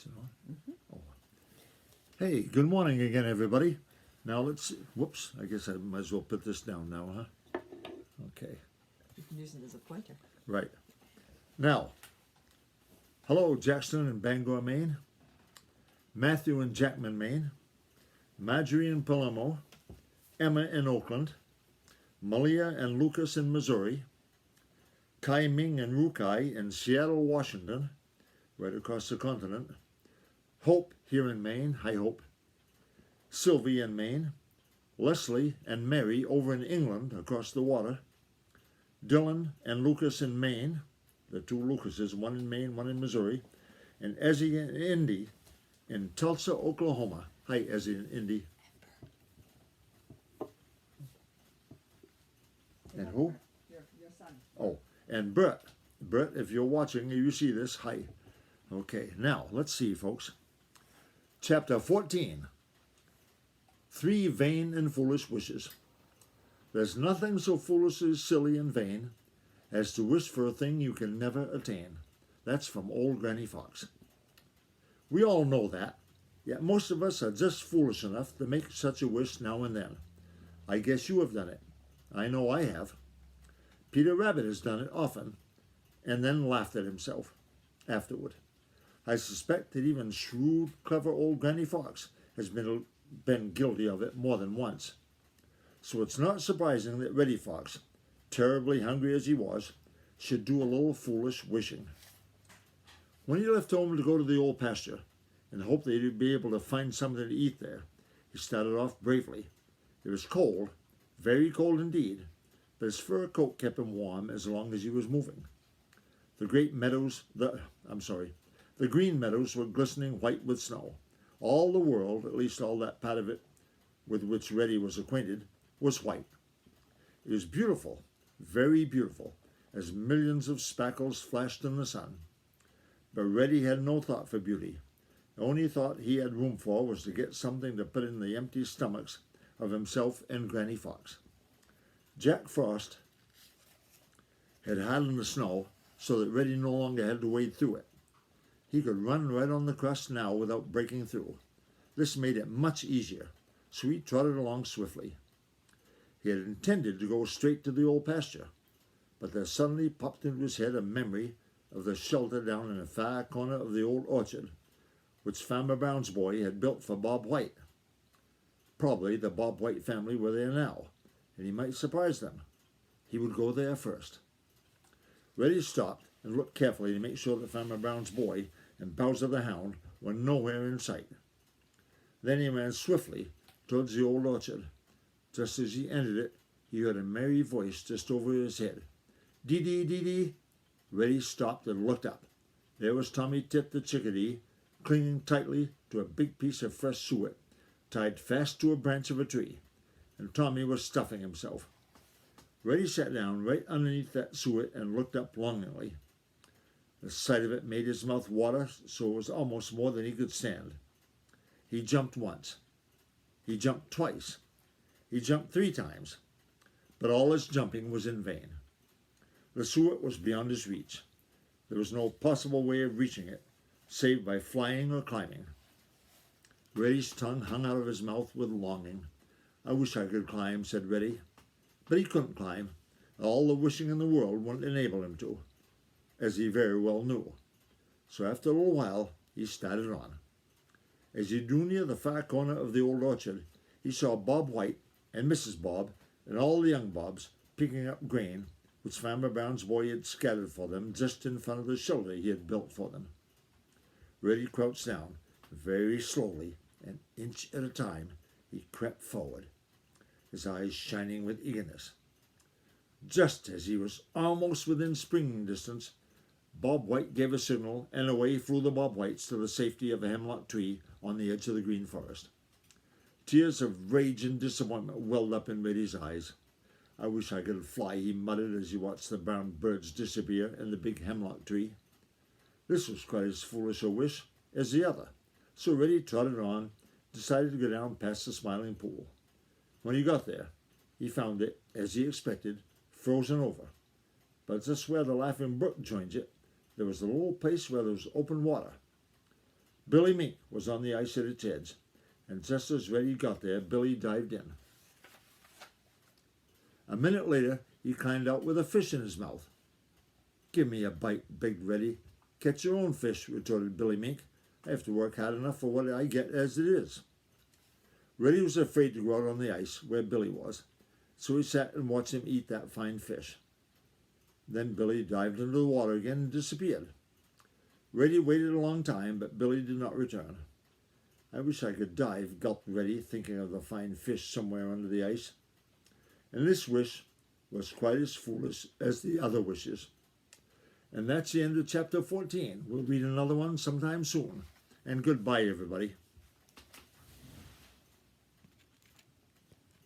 Is it on? Oh. Hey, good morning again, everybody. Now let's see. Whoops, I guess I might as well put this down now, huh? Okay, You can use it as a pointer. right. Now, hello, Jackson in Bangor, Maine. Matthew in Jackman, Maine. Marjorie in Palermo. Emma in Oakland. Malia and Lucas in Missouri. Kai Ming and Rukai in Seattle, Washington, right across the continent. Hope here in Maine. Hi, Hope. Sylvie in Maine. Leslie and Mary over in England across the water. Dylan and Lucas in Maine. The two Lucases, one in Maine, one in Missouri. And Ezzy and Indy in Tulsa, Oklahoma. Hi, Ezzy and Indy. And who? Your son. Oh, and Bert. Bert, if you're watching, you see this, hi. Okay, now, let's see, folks. Chapter 14. 3 Vain and Foolish Wishes. There's nothing so foolishly silly and vain as to wish for a thing you can never attain. That's from old Granny Fox. We all know that, yet most of us are just foolish enough to make such a wish now and then. I guess you have done it. I know I have. Peter Rabbit has done it often, and then laughed at himself afterward. I suspect that even shrewd, clever old Granny Fox has been guilty of it more than once. So it's not surprising that Reddy Fox, terribly hungry as he was, should do a little foolish wishing. When he left home to go to the old pasture and hoped that he'd be able to find something to eat there, he started off bravely. It was cold, very cold indeed, but his fur coat kept him warm as long as he was moving. The green meadows were glistening white with snow. All the world, at least all that part of it with which Reddy was acquainted, was white. It was beautiful, very beautiful, as millions of spackles flashed in the sun. But Reddy had no thought for beauty. The only thought he had room for was to get something to put in the empty stomachs of himself and Granny Fox. Jack Frost had hardened the snow so that Reddy no longer had to wade through it. He could run right on the crust now without breaking through. This made it much easier, so he trotted along swiftly. He had intended to go straight to the old pasture, but there suddenly popped into his head a memory of the shelter down in a far corner of the old orchard, which Farmer Brown's boy had built for Bob White. Probably the Bob White family were there now, and he might surprise them. He would go there first. Reddy stopped and looked carefully to make sure that Farmer Brown's boy and Bowser the Hound were nowhere in sight. Then he ran swiftly towards the old orchard. Just as he entered it, he heard a merry voice just over his head. Dee-dee, dee-dee. Reddy stopped and looked up. There was Tommy Tit the Chickadee, clinging tightly to a big piece of fresh suet, tied fast to a branch of a tree, and Tommy was stuffing himself. Reddy sat down right underneath that suet and looked up longingly. The sight of it made his mouth water, so it was almost more than he could stand. He jumped once. He jumped twice. He jumped 3 times, but all his jumping was in vain. The suet was beyond his reach. There was no possible way of reaching it, save by flying or climbing. Reddy's tongue hung out of his mouth with longing. I wish I could climb, said Reddy. But he couldn't climb. All the wishing in the world wouldn't enable him to, as he very well knew. So after a little while, he started on. As he drew near the far corner of the old orchard, he saw Bob White and Mrs. Bob and all the young Bobs picking up grain, which Farmer Brown's boy had scattered for them just in front of the shelter he had built for them. Reddy crouched down. Very slowly, an inch at a time, he crept forward, his eyes shining with eagerness. Just as he was almost within springing distance, Bob White gave a signal, and away flew the Bob Whites to the safety of a hemlock tree on the edge of the Green Forest. Tears of rage and disappointment welled up in Reddy's eyes. I wish I could fly, he muttered as he watched the brown birds disappear in the big hemlock tree. This was quite as foolish a wish as the other, so Reddy trotted on, decided to go down past the Smiling Pool. When he got there, he found it, as he expected, frozen over. But just where the Laughing Brook joins it, there was a little place where there was open water. Billy Mink was on the ice at its edge, and just as Reddy got there, Billy dived in. A minute later, he climbed out with a fish in his mouth. "Give me a bite," begged Reddy. "Catch your own fish," retorted Billy Mink. "I have to work hard enough for what I get as it is." Reddy was afraid to go out on the ice where Billy was, so he sat and watched him eat that fine fish. Then Billy dived into the water again and disappeared. Reddy waited a long time, but Billy did not return. "I wish I could dive," gulped Reddy, thinking of the fine fish somewhere under the ice. And this wish was quite as foolish as the other wishes. And that's the end of chapter 14. We'll read another one sometime soon. And goodbye, everybody.